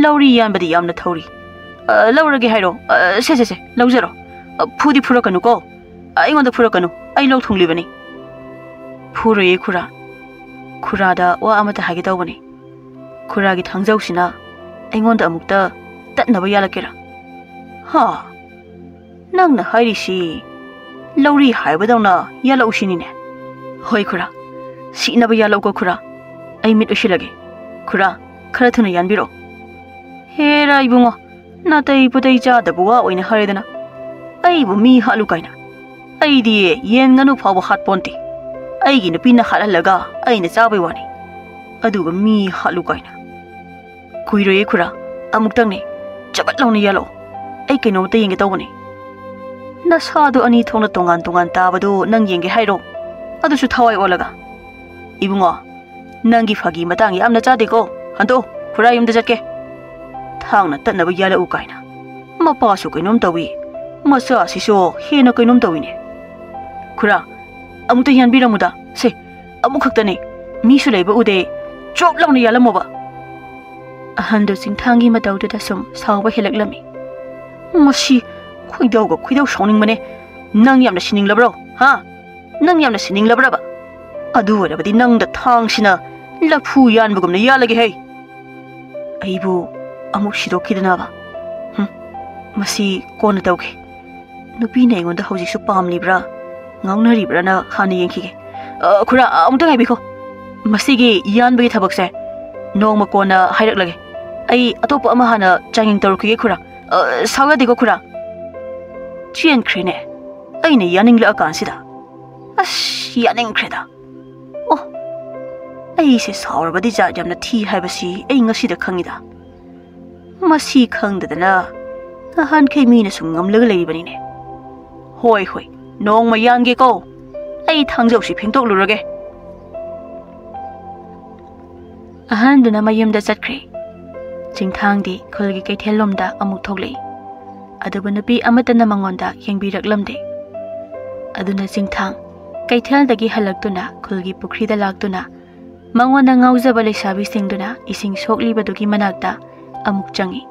ꯂꯧꯔꯤ ꯌꯥꯟꯕꯗꯤ ꯌꯥꯝꯅ ꯊꯧꯔꯤ. ꯂꯧꯔꯒꯦ ꯍꯥꯏꯔꯣ? ꯁꯦ, ꯂꯧꯖꯔꯣ. ꯐꯨꯗꯤ ꯐꯨꯔꯛꯀꯅꯨꯀꯣ. ꯑꯩꯉꯣꯟꯗ ꯐꯨꯔꯛꯀꯅꯨ. ꯑꯩ ꯂꯣꯛ ꯊꯨꯡꯂꯤꯕꯅꯤ. ꯐꯨꯔꯣꯏꯌꯦ ꯈꯨꯔꯥ. ꯈꯨꯔꯥꯗ ꯋꯥ ꯑꯃꯇ ꯍꯥꯏꯒꯦ ꯇꯧꯕꯅꯤ. ꯈꯨꯔꯥꯒꯤ ꯊꯥꯡꯖꯧꯁꯤꯅ ꯑꯩꯉꯣꯟꯗ ꯑꯃꯨꯛꯇ ꯇꯠꯅꯕ ꯌꯥꯜꯂꯛꯀꯦꯔꯥ? ꯍꯥ, ꯅꯪꯅ ꯍꯥꯏꯔꯤꯁꯤ ꯂꯧꯔꯤ ꯍꯥꯏꯕꯗꯧꯅ ꯌꯥꯜꯂꯛꯎꯁꯤꯅꯤꯅꯦ. ꯍꯣꯏ ꯈꯨꯔꯥ, ꯁꯤꯅꯕ ꯌꯥꯜꯂꯛꯎꯀꯣ ꯈꯨꯔꯥ. ꯑꯩ ꯃꯤꯠ ꯎꯏꯁꯤꯜꯂꯒꯦ. ꯈꯨꯔꯥ, ꯈꯔ ꯊꯨꯅ ꯌꯥꯟꯕꯤꯔꯛꯑꯣ. ꯍꯦꯔꯥ ꯏꯕꯨꯡꯉꯣ, 나타이 부대이 자다부와 오이나 하레드나 아이부 미 하루가이나 아이디에 옌가누 파부 핫본티 아이기 누피나 할랄라가 아이나 짜베와니 아두가 미 하루가이나 구이로에 쿠라 아묵당네 짜발라오니 야로 아이 그놈부터 옌게 떠보니 나 사도 아니 통나 동안 따바도 낭 옌게 하이로 아두수 타와이 올라가 이붕어 낭기 파기 마땅히 암나 짜대고 한도 쿠라 임다 잡게 ꯊꯥꯡꯅ ꯇꯠꯅꯕ ꯌꯥꯜꯂꯛꯎ ꯀꯥꯏꯅ ꯃꯄꯥꯁꯨ ꯀꯩꯅꯣꯝ ꯇꯧꯏ ꯃꯆꯥꯁꯤꯁꯨ ꯍꯦꯟꯅ ꯀꯩꯅꯣꯝ ꯇꯧꯏꯅꯦ ꯈꯨꯔꯥ ꯑꯃꯨꯛꯇ ꯌꯥꯟꯕꯤꯔꯝꯃꯨꯗ ꯁꯦ ꯑꯃꯨꯛ ꯈꯛꯇꯅꯦ ꯃꯤꯁꯨ ꯂꯩꯕ ꯎꯗꯦ ꯆꯣꯞ ꯂꯥꯎꯅ ꯌꯥꯜꯂꯝꯃꯣꯕ Ahandu Jingthanggi mataududa sum sauba helaklami. Masi khoidauga khoidau sauningmane nang yamna sininglabro ha nang yamna sininglabra ba adu warabadi nang da thangsina lafu yanbugumna yalage hey aibu amuk sidokidana ba masi kona tauge nupi na ingonda hauji su pamlibra ngaunaribra na hana yengkhige khura amta ngaibiko masigi yanbagi thabakse nongma kona hairak ai atopa ama hana changing torukige khura sawa digo khura chien khrine aina yaning la kansida yaning khreda oh ai se saurabadi ja jamna thi haibasi ai ngasi da khangida masi khangdadana ahan khei mi na sungam lag leibani ne hoi hoi nong ma yange ko ai thangjau si phingtok lurage ahan duna mayum da chatkre Jingthang di khulgi kaithelomda amuk thoklei aduba nupi amatana mangonda yengbiraklamde aduna Jingthang kaitheldagi halaktuna khulgi pukrida laktuna mangonda ngaujaba leisabi singduna ising soklibadugi manakta amuk changi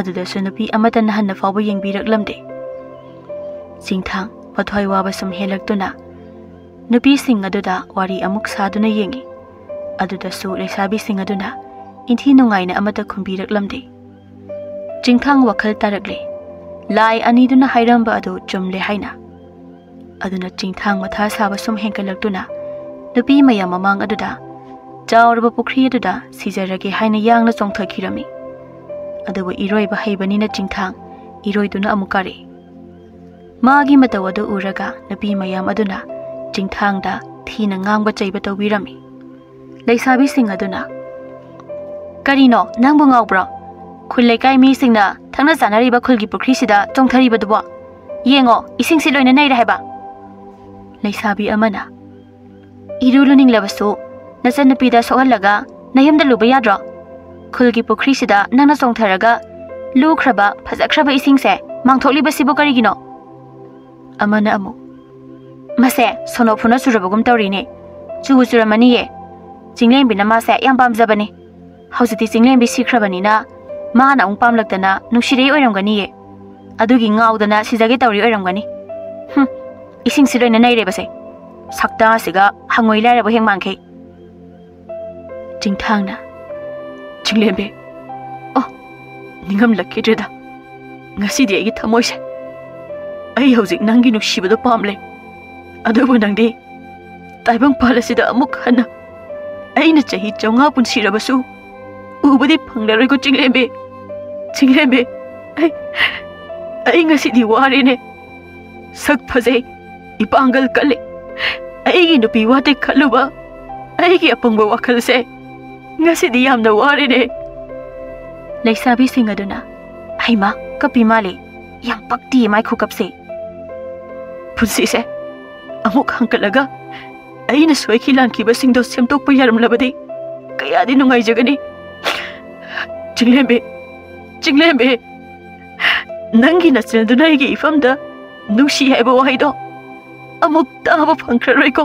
aduda sunupi amatana hanna fawba yengbiraklamde Jingthang pathoi waba sum helaktuna nupi sing aduda wari amuk saduna yengi aduda su leisabi sing aduna inthi nungaina amata khumbiraklamde Jingthang wakhal tarakle lai aniduna hairamba adu chumle haina aduna Jingthang matha saba sum henkalaktuna nupi mayam mamang aduda jawrba pukri aduda sijarage haina yangna chongthakirami aduba iroiba haibanina Jingthang iroiduna amukare magi mataw adu uraga nupi mayam aduna Jingthang da thina ngangba chaiba tawbirami leisabi sing aduna Karino nangbu ngaubra khulai kai mi singna thangna janari ba khulgi pukri sida chongthari ba duwa yengo ising si loina nei ra heba leisabi amana iruluning labasu nasan pida sohalaga nayamda luba yadra khulgi pukri sida nangna chongtharaga lukhraba phajakraba ising se mangthokli ba sibo karigino amana amu mase sono phuna surabagum tawri ne chu churamani ye Jinglem bina ma se yang pamjabani Hausiti Jinglem bi sikhrabani na ma na ung pamlaktana nushirei oiramgani ye adugi ngaudana sijage tawri oiramgani ising siroina nei rebase sakta siga hangoi laira bo hengmangkhei Jingthangna Jinglem be oh ningam lakkidreda ngasi di agi thamoise ai haujik nangi nushibado pamle adubu nangdi taibang palasida amuk hana aina chahi chonga punsirabasu ubadi phanglaroi ko Jinglembe ai ngasi di wari ne sak phaje ipangal kale ai gi nupi wate khaluba ai gi apangba wakhal se ngasi di yamna wari ne leisabi singaduna aima kapi male yam pakti mai khukapse punsi se amuk hankalaga aina soiki lanki basingdo semtok pa yaram labadi kaya di nungai jagani Jinglembe nangi na silduna igi ifamda nushi haiba wahaido amuk taba phangkhraroi ko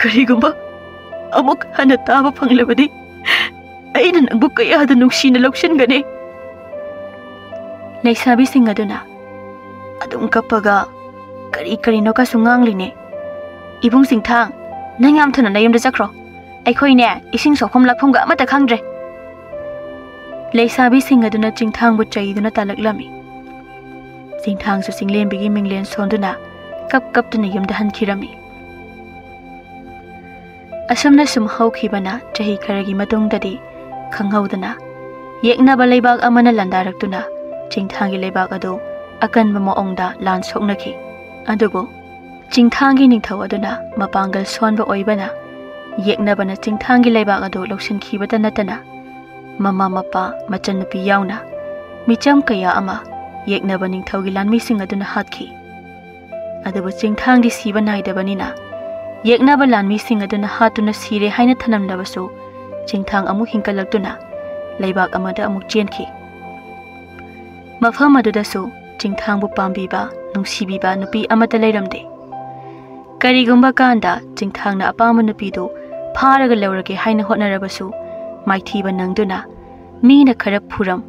karigumba amuk hana taba phanglabadi aina nangbu kaya da nushi na lokshin gane leisabi singaduna adum kapaga kari no ka sungangline Ibung Jingthang nang yam thana nayum da jakro aikhoi ne ising sokhom lakphom ga amata khangdre leisabi singaduna Jingthang bu chaiduna talaklami Jingthang su Jinglem bigi minglen sonduna kap tuna yumda hankhirami asamna sum haukhibana chahi kharagi matungdadi khanghaudana yeknaba leibak amana landaraktuna Jingthang gi leibak adu akanba moongda lan soknaki adugo Jingthanggi ningthau aduna mapangal sonba oibana yeknabana Jingthanggi leibak adu loksin khibata natana mama mapa machan nupi yauna micham kaya ama yeknaba ningthaugi lanmi sing aduna hatkhi adubu Jingthangdi siba naidabanina yeknaba lanmi sing aduna hatuna sire haina thanamlabasu Jingthang amu hinkalaktuna leibak amada amuk chenkhi mafam adudasu Jingthangbu pambiba nungsibiba nupi amata leiramde Karigumba kanda Jingthangna apama nupidu pharaga lawrage haina hotnarabasu maithiba nangduna Meena खरा फुरम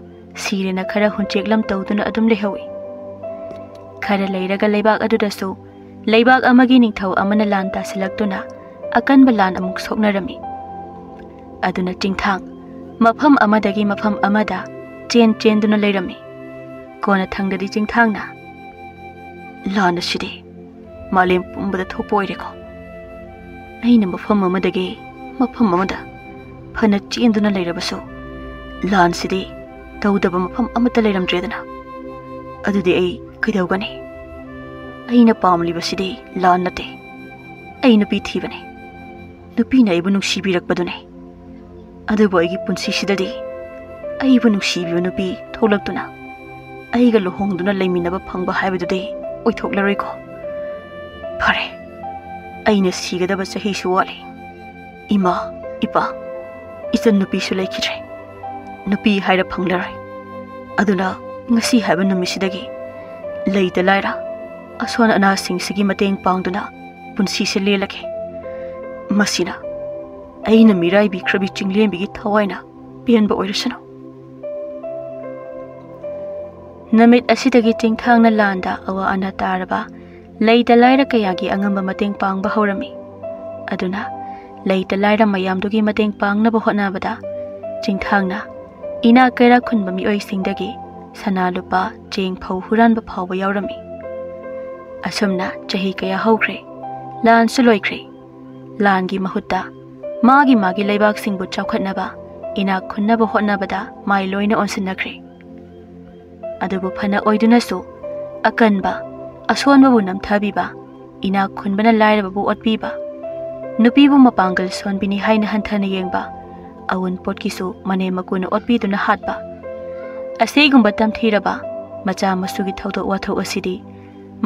सीरेना खरा हुंचेकलम तौदुना अदुम लेहवी खरा लेरगा लेबाक अदुदसु लेबाक अमगी निंथौ अमना लान तासिलक्तुना अकनब लान अमुक सोकनरमी अदुना चिंथांग मफम अमदगी मफम अमदा chain चेंदुना Laramie कोना थंगदि चिंथांगना लान सिदे मालेम पुंबदा थोपोइरेको अइना मफम अमदगी मफम अमदा फना चेंदुना लेरबसु लान सिदे तौदब मफम अमता लेरमद्रेदना अदुदि अई कइदौगनी अइना पामलिबसिदि लान नते अई नुपी थीबने नुपीना अइबु नुंसीबिरकपदुने अदुबु अइगी पुंसीसिददि अइबु नुंसीबिबु नुपी थोलक्तुना अइगा लुहोंगदुना लेमिनबा फंगबा हाइबदुदि ओइथोक्लरोइको फरे अइना सिगदबा चहीसु वाले इमा इपा इचन नुपीसु लेखिद्रे नुपी हाइरा फंगलरोइ अदुना ngasi haiba numisidagi leita laira aswan ana singsigi mateng pangduna punsi se lelake masina aina mirai bi khrabi chinglem bi thawaina pianba oirasano namit asidagi tingthangna landa awa ana taraba leita laira kayagi angamba mateng pangba horami aduna leita laira mayamdugi mateng pangna ba honabada tingthangna ina kaira khunba mi oi singdagi sana lupa cheng phau huran ba phau ba yaurami asumna chahi kaya hokre lan su loikre lan gi mahutta magi leibak singbu chawkhatna ba ina khunna ba hotna ba da mai loina onsinakre adubu phana oiduna su akan ba ason ba bunam thabi ba ina khunbana laira ba bu otbi ba nupi bu mapangal son bini haina hanthana yengba awun potki su mane makuna otbi duna hatba असेगुंबा तमथीरबा मचा मसुगी थौदो वाथौ असिदि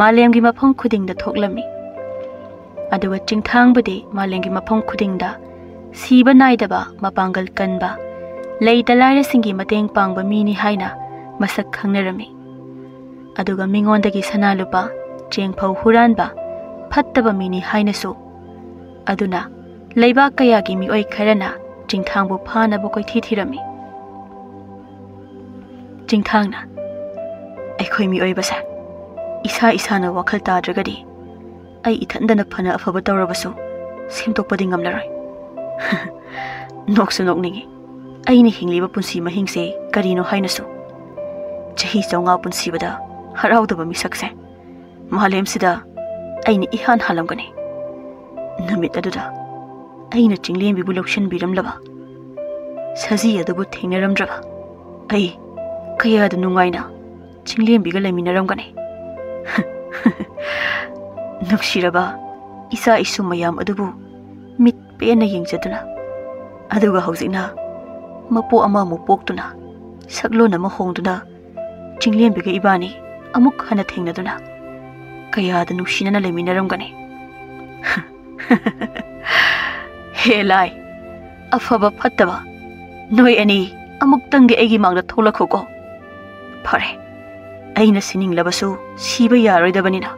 मालेमगी मफम खुदिंगदा थोक्लमी अदुवा चिंथांगबदि मालेमगी मफम खुदिंगदा सीबा नाइदबा मपांगल कनबा लेइता लाइरसिंगी मतेंग पांगबा मीनी हाइना मसक खंगनरमी अदुगा मिंगोंदगी सनालुपा चेंगफौ हुरानबा फत्तबा मीनी हाइनसु अदुना लेबा कयागी मिओइ खरना चिंथांगबु फानबो कोइथि थिरमी चिंथांगना अखोई मी ओइबसा इसा इसाना वखल ताद्रगदि आई इथंदना फना अफब तौरबसु सेमतोकपदि ngamlaroi नोक्सु नोकनिगी आइनि हिंगलिबा पुंसी महिंगसे करिनो हाइनसु चही चौंगा पुंसीबदा हराउदबा मिसकसे मालेमसिदा आइनि इहान हालमगने नमित अदुदा आइना चिंगलेंबिबु लौशन बिरमलबा सजी अदुबु थेंगनरमद्रबा आई कया द नुंगाइना चिंगलेम बिगा लेमिनरमगने नुक्सिरबा इसा इसु मयाम अदुबु मित पेना यंगजदुना अदुगा हौजिना मपो अमा मु पोक्तुना सकलोन अमा होंगदुना चिंगलेम बिगा इबानी अमुक हना थेंगनदुना कया द नुक्सिना लेमिनरमगने हे लाई अफबा फत्तबा नोय अनि अमुक तंगे एगी मांगदा थोलखोको फरे अइना सिनिंगलबसु सीबा यारोइदबनिना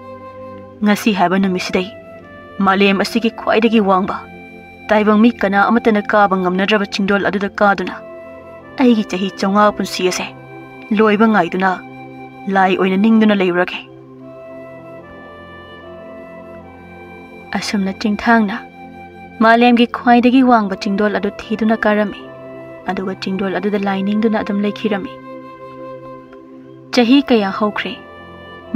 ngasi haiba numisidai malem asigi khwaidagi wangba taibang mi kana amatana ka bangamnadraba chingdol aduda kaduna aigi chahi chonga punsi ase loiba ngaiduna lai oina ningduna leurage asumna chingthangna malemgi khwaidagi wangba chingdol adu thiduna karami aduga chingdol aduda lai ningduna adum leikhirami chahi kaya hokre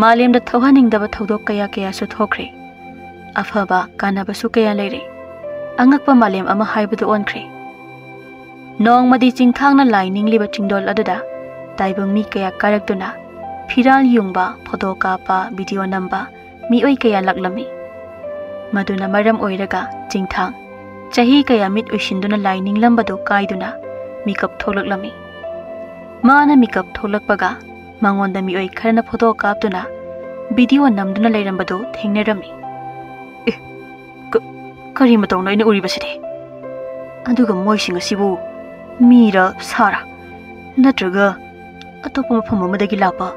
मालेम द थौहानिंगदबा थौदोक कया कया सु थोखरे अफबा कानाबसु कया लेरे अंगकपा मालेम अमा हाइबदु ओनखरे नोंगमदि चिंथांगना लाइनिंगलिबा चिंदोल अदुदा ताइबंग मी कया कारक्तुना फिराल युंगबा फोटो कापा वीडियो नंबा मी ओइ कया लक्लमी मदुना मरम ओइरगा चिंथांग चाही कया मिट उइसिंदुना लाइनिंग लंबदो काइदुना मिकअप थोलक्लमी माना मिकअप थोलकपगा मांगोंदा मी ओइ खरना फोटो कापतुना वीडियो नमदुना लेरंबदो थेंगनेरमी ए करी मतौन अइना उरिबसिदे अदुगा मोइसिंग असिबु मीरा सारा नत्रगा अतोपा मफम अमदगी लापा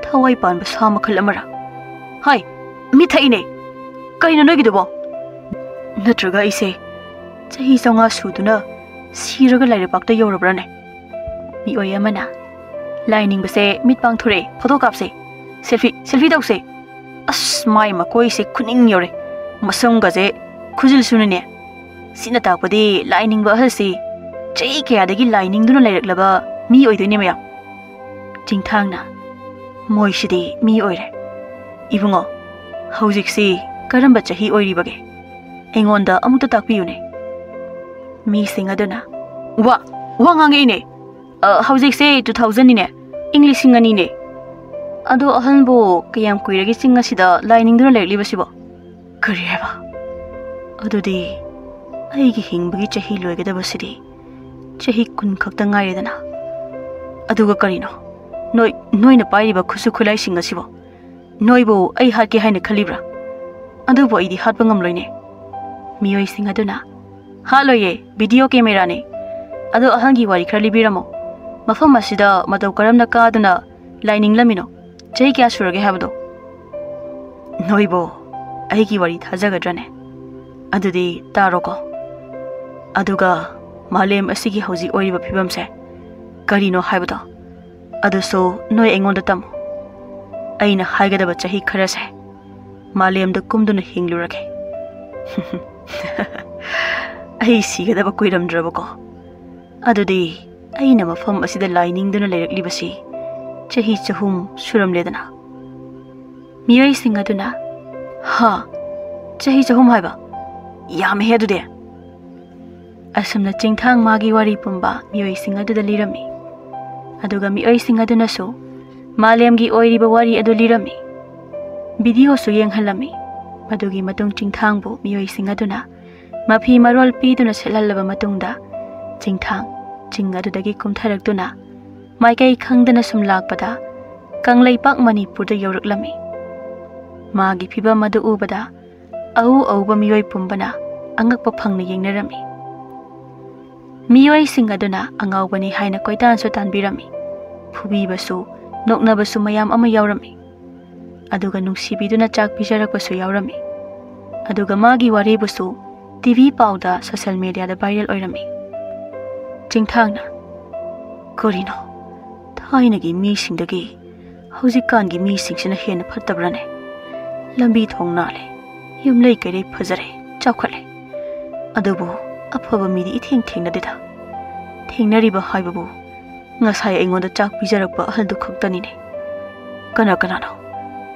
थवाई पानबा सा मखल अमरा हाय मी थइने कइना नगिदबो नत्रगा इसे चाही चौंगा सुदुना Siraga Lairipakta Yorabrane. Mi Oyamana. Lining Base, Midbang Ture, Photocapse. Selfie Dose. As my McCoy se Kuning Yore. Masungaze, Kuzil Sunine. Sinatapadi, lining Bahasi. Jake Adagi lining do like lava, me or the Nimea. Jingtangna. Moishidi, me oire. Ibungo. Howzik see, Karamba Chahi Oiribage. Engonda Amutatakune. Me sing Adona. Wangangine. Howzik say 2000 in English singanine. Ado Ahanbo, Kayam Quirigi sing asida, lining do like Libasibo. Karieva. Adodi. I hing Chahi Loga city. Chahi kun Kaktangaridana. Aduga Karino. No in a pariba Kusukulai sing a sibo. Noibo, I had behind a calibra. Adubo, the Hatbangam Loine. Mio sing Aduna. Haloye, video camerane. Ado Ahangi wari Kalibiramo. Mafama Sida, Matokaramna Kaduna, lining Lamino. Jake Ashurga Habdo. Noibo, Aiki wari Hazagadrane. Adudi, Taroko. Aduga, Malem Asigi Hosi Oiba Pibamse. Karino Habdo. Aduso, no engon the tam. Aina Hagadaba Chahi Karase. Malem the Kumdun Hinglurake. I see the Baquidam Draboko. Adudi, Aina Mafam Asida lining the Lyric Libasi. Chahi Chahum, Suram Ledana. Mio sing Aduna. Ha, Chahi Chahum Haiba. Yam head to there. Asumna Jingtang Magi Wari Pumba, Mio sing Adu the Lirami. Aduga Mio sing Aduna so. Malemgi Oiriba Wari Adu Lirami. Video so yang halami. Madugi Matung Jingtangbo, Mio sing Aduna. Mapi Marol Piduna Selalava Matunda. Jingtang, Jingadu dagi Kumtarakduna. Maikai Kangdana Sum Lakpada. Kanglay Pak Manipur the Yoruk Lami. Magi Piba Madu Ubada. Au Oba Mioi Pumbana. Angak Papang ni Ying Narami. Mioi sing Aduna, Angawani Haina Koitan Sotan Birami. Pubi Basu, Nokna Basu Mayam Ama Yaurami. Aduga Nungsibiduna Chak Pijarak Basu Yaurami. Aduga Magi Wari Basu, TV Pauda, social media the viral Oirami. Jingtangna Korino Tainagi me sing the gay. Hosikangi me sings in a hen Patabrane. Lambi Tong Nale. Yum Lake a Pazare, Chocolate. Adubu. Apova midi iting ting na dita. Ting na riba haibabu. Ngasaya ingon da chak pijaragba haldu khaktanine. Kana no.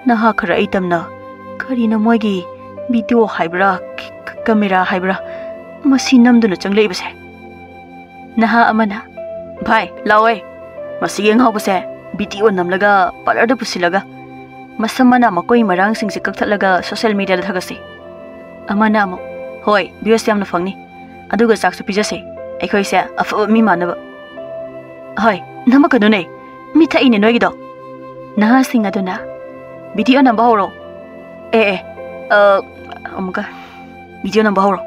Nahakara item na. Kari na moigi video haibra, camera haibra. Masi namdu na changle ibase. Naha amana. Bhai, lawe. Masi yang haubase. Video namlaga palarda pusilaga. Masamana makoi marang sing si kakthalaga social media da thagase. Amana amo. Hoi, bios yam na fangni. Aduga saksu pijase. Ekoi se afa mi manaba. Hoi, namakadune. Mita ine noigido. Naha sing aduna. Video namba horo. Amuka. Video namba horo.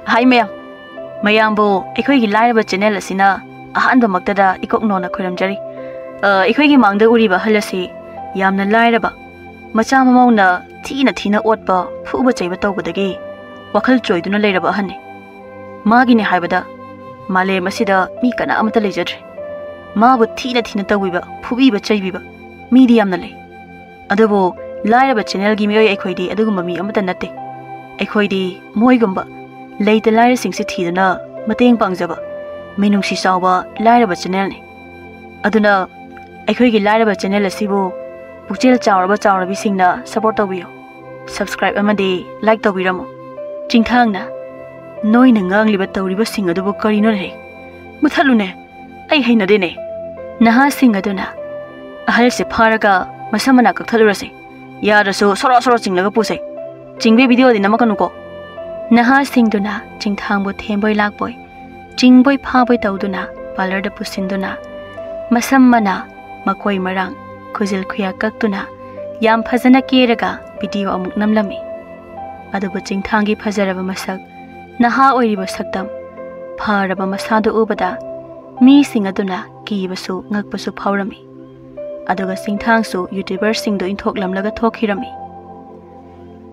Hi ma'am. Mayambo, ekoi gi live channel asina ahanba maktada ikok nona khoramjari. Ekoi gi mangda uriba halasi yamna lairaba. Macha mamauna thina otba phuba chaiba tawbadagi. Wakal joy do not lay about honey. Magini Hibada, Malay Masida, Mikana Amata Legendre. Ma would tina Wiba, Pubiba Chabiba, medium nale. Adobo, lie about channel give me equidi, Adugumami Amatanate. Equidi, Moigumba, lay the lyre sings it hidana, Mating Pangzaba, Minung Shisawa, lie about channel. Aduna, Equigi lie about channel Sibo, Puchil Charaba Charabi Singna, support the wheel. Subscribe Amade, like the Wiramo. Jingtangna Noi Nangang Libatau sing adobo Karino he. Muthalune, I hainadine. Naha sing aduna. Ahal se paraga, Masamana Katalurase. Yada so sorosing lagapuse. Jingbe video di Namakanuko. Naha sing duna, Jingtangbo Temboy Lakboy. Jingboy Paboy Tauduna, Palar the Pusinduna. Masamana, Makoi Marang, Kuzil Kuya Kaktuna. Yam Pazana Kiraga, video Amuknam Lami. Aduba Jingtangi Pazaraba Masak, Naha Oiriba Sakdam, Paraba Masado Ubada, Mi sing aduna, Kibasu, Ngakbasu Paurami. Aduga Singtangsu, YouTuber sing do in Toklam Laga Tok Hirami.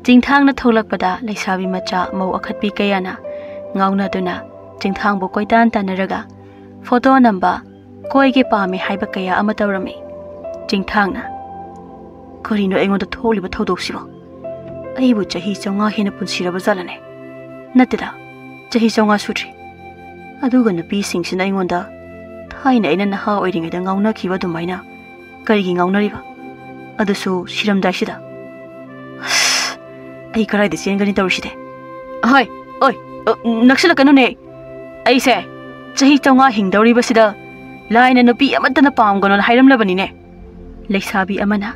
Jingtang na Tolak Bada, Laisabi Macha, Mo Akatpi Kayana, Ngauna Duna, Chingthangbu koitan tanaraga photo namba koige pame haiba kaya ama tawrami. Chingthangna Karino aingonda tholiba thodoksiba aibu chahi chaunga hena punsiraba jalane natida chahi chaunga sutri aduga nupi singsina aingonda thaina aina naha oiringaida ngauna khiba dumaina karigi ngaunariba adusu siramdaisida ai karaida chengani tawriside hai oi naksala kanune aise chahi chaunga hingdawriba sida laina nupi amatana pamgono hairamlabanine leisabi amana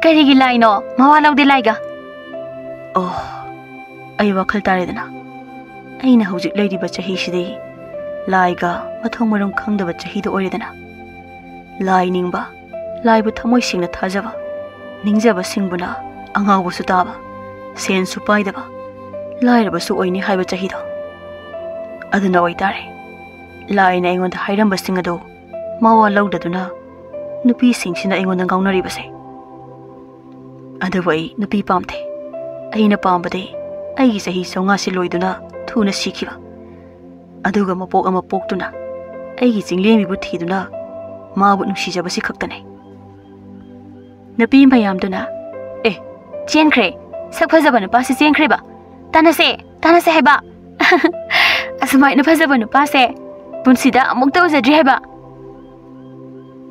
Karigi laino mawalaw di laiga Oh ay wakal taredana aina hujik layriba chahi sidai laiga mathong marong khangdaba chahi do oredana lai ningba laibu thamoi singna thajaba ningjaba singbuna angaw su taba sen su paidaba lairaba su oini haiba chahi do aduna oitare laina aingonda hairamba singado mawalaw daduna nupi singsina aingonda ngaunaribase Adawai nupi pamte aina pambade ai sahi songa siloiduna thuna sikhiba aduga mapok ama poktuna ai jinglemi bu thiduna mabu nusijaba si khaktane nupi mayamduna chenkre sakphajaba nu pase chenkre ba tanase heba asmai nu phajaba nu pase punsida amuk tawjadri heba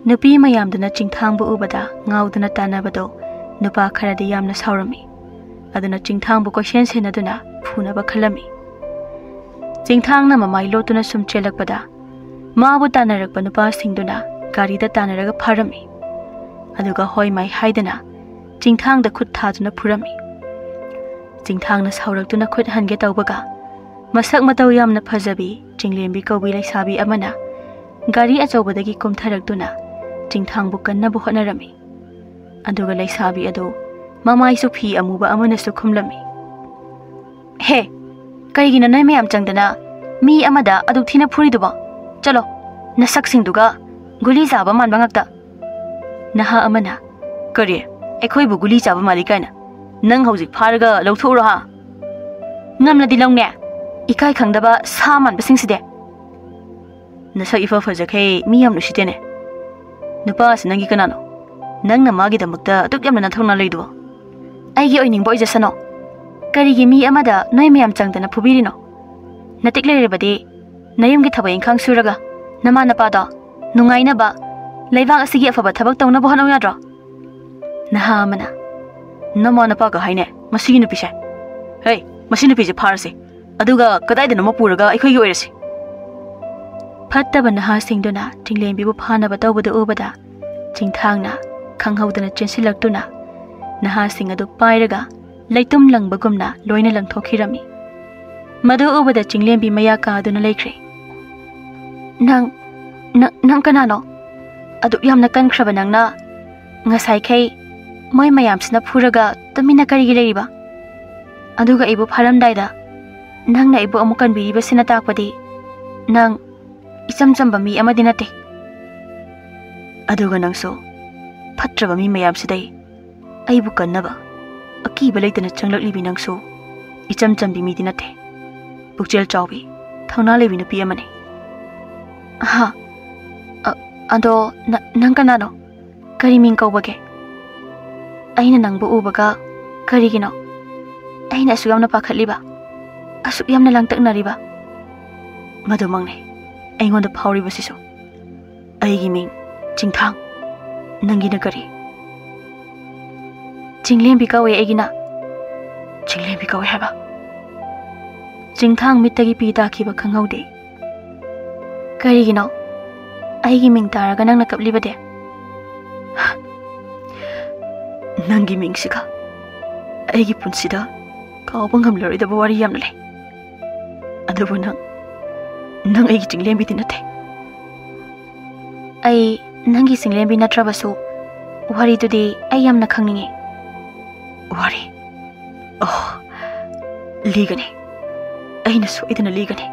nupi mayamduna chingthangbu ubada ngauduna tanabado Nupa kharadi yamna saurami aduna chingthangbu question senaduna phunaba khalami chingthangna mamai lotuna sum chelakpada mabu tanarakpa nupa singduna garida tanaraga pharami aduga hoi mai haidana chingthangda khut thaduna phurami chingthangna sauraktuna khut hange tawbaga masak mataw yamna phajabi chinglembi kobi laisabi amana gari achobadagi kumtharaktuna chingthangbu kannabu honarami Aduga laisabi adu mamai su phi amuba amana su khumlami He kaigina nai mayam changdana mi amada adu thina phuri duba chalo nasak singduga guli jaba manba ngakta naha amana kare ekhoi bu guli jaba mali kaina nang hojik pharaga lawthoro ha ngamladi longne ikai khangdaba sa manba singside nasak ifa fajakhe mi yam nusitene nupa sinangi kanano Nang na magi damakta duk yamna nathongna leidu aigi oining boy jasano karigi mi amada noi miyam changdana phubirino natik lerebadi nayum gi thabai khang suraga nama napa da nungaina ba leibang asigi afaba thabak tawna bohanaw yadra naha mana nama napa ga haine masigi nu pise hey masini pise pharase aduga kadai da nama puraga aikhoi gi oirase phattaba naha singduna tinglembi bu phana ba tawbada ubada chingthangna Khanghaudana chensilaktuna naha singadu pairaga laitum langbagumna loina langthokirami madu ubada chinglembi maya ka aduna laikre nang kanano adu yamna kankhraба nangna ngasai khai moi mayamsina phuraga tamina karigi leiriba aduga ibu pharamdaida nangna ibu amukan biriba sina takpadi nang ichamchamba mi amadi nate aduga nangso Patraba mi mayam sidai aibu kannaba akiba leitana changlaklibi nangso icham chambi mi dinate pukchel chawbi thauna lebi na piamane ha ando nang kanano kari ming kawbage aina nangbu ubaga karigino aina asu yamna pakhatliba asu yamna langtaknariba madumangne aingonda phawriba sisu aigi ming chingthang Nangina kari Chinglembi kawe egina Chinglembi kawe haba Chingthang mittagi pita kiba khangaude Karigino aigi ming taraga nangna kaplibade Nangi ming sika aigi punsida kaubang hamloridaba wari yamna le Adubu nang aigi chinglembi dinate Ai Nangi singlembi natrabasu wari tudi ayamna khangningi wari oh ligani aina su idana ligani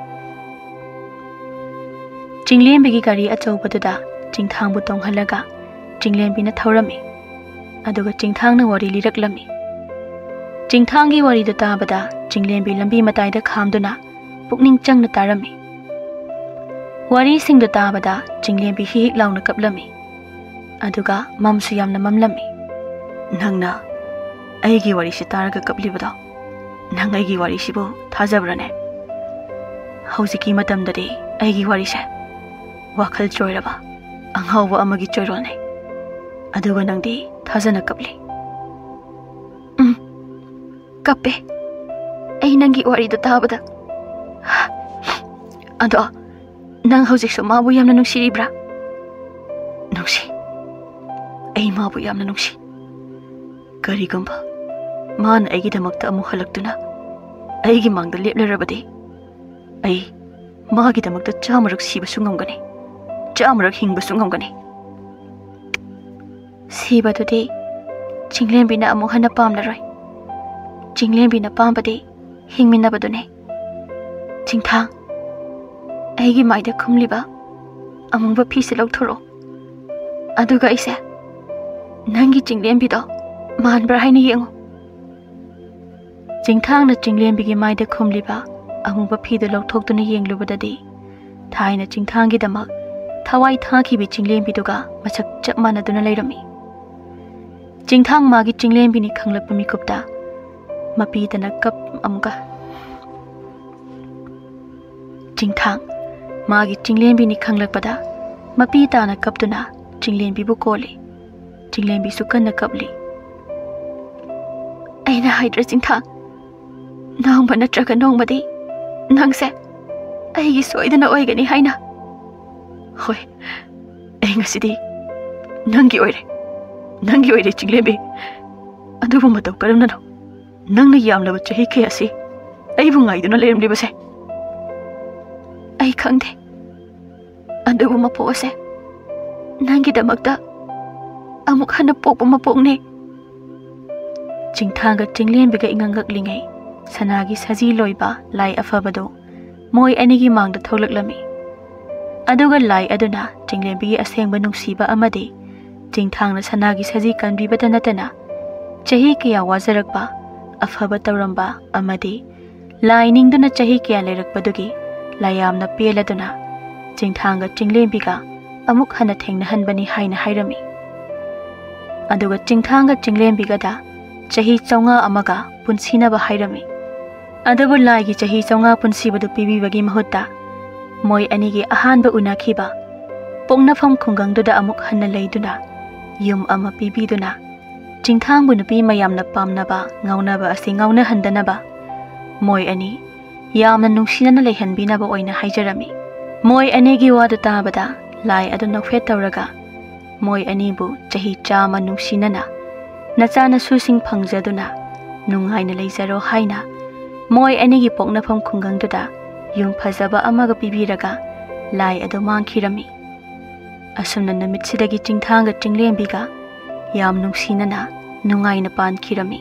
chinglembi gi gari achobatuda chingthangbu tonghalaga chinglembi na thorami aduga chingthangna wari liraklami chingthangi wari da tabada chinglembi lambi matai da khamduna pukning changna tarami. Wari singda tabada chinglembi hihik launa kaplami. Aduga mamsu yamna mamlami. Nangna aigi wari si taraga kaplibada. Nang aigi wari sibu thajabrane. Hauziki matamdadi aigi wari se wakhal choiraba anghawba amagi choirone. Aduga nangdi thajana kapli. Kappe. Ay nangi wari da tabada. Ado nang haujik so mabu yamna nungsiribra. Nungsi. Ay mabu yamna nungsi. Karigamba man aigi damakta amu halaktuna aigi mangda leplarabadi ay magi damakta chamarak siba sungamgani chamarak hingba sungamgani. Siba today chinglembi na amu hana pamlaroi. Chinglembi na pambadi hingminabadune. Chingthang aigi maida khumliba amungba phise lauthoro. Aduga ise nangi chinglembi do manbra haina yengo. Chingthang na chinglembi gi maida khumliba amungba phi do lauthokduna yenglubadadi thaina chingthang gi damak thawai thaki bi chinglembi duga masak chap manaduna leirami. Chingthang magi chinglembi ni khanglakpa mikupta mapi tana kap amga. Chingthang magi chinglembi ni khanglakpada mapi tana kaptuna chinglembi bu koli. Chinglembi su kanna kapli. Aina haidra Chingthang nangba natraga nongmadi nangse aigi soidana oigani haina. Hoi ai ngasidi nangi oire chinglembi. Adubu matau karamna no nangna yamlaba chahi kayasi aibu ngaiduna leramlibase. Ai khangde adubu mapose nangi damakta amuk hana pokpa mapokne. Chingthang ga chinglembi ga ingangak lingai sanagi saji loiba lai afabado moi anigi mangda tholaklami. Aduga lai aduna chinglembi gi asengba nungsiba amadi Chingthang na sanagi saji kanbibada natana chahi kaya wajarakba afaba tawramba amadi lai ningduna chahi kaya lerakpadugi layamna peladuna Chingthang ga chinglembi ga amuk hana thengnahanbani haina hairami. Aduga Chingthang ga chinglembi ga da chahi chaunga amaga punsinaba hairami. Adabu lai gi chahi chaunga punsibadu pibibagi mahutta moi anigi ahanba unakhiba pongnafam khungangduda amuk hanna leiduna yum ama pibiduna Chingthang bu nupi mayamna pamnaba ngaunaba ase ngauna handanaba moi ani yamna nungsinana leihanbinaba oina haijarami. Moi anigi wada tabada lai adu nokfet tawraga moi ani bu chahi chama nungsinana nachana susing phangjaduna nungaina leijaro haina moi anigi poknafam khungangduda yung phajaba amaga pibiraga lai adu mangkhirami. Asumna namitsidagi Chingthang ga chinglembi ga yam nungsinana nungaina pankhirami.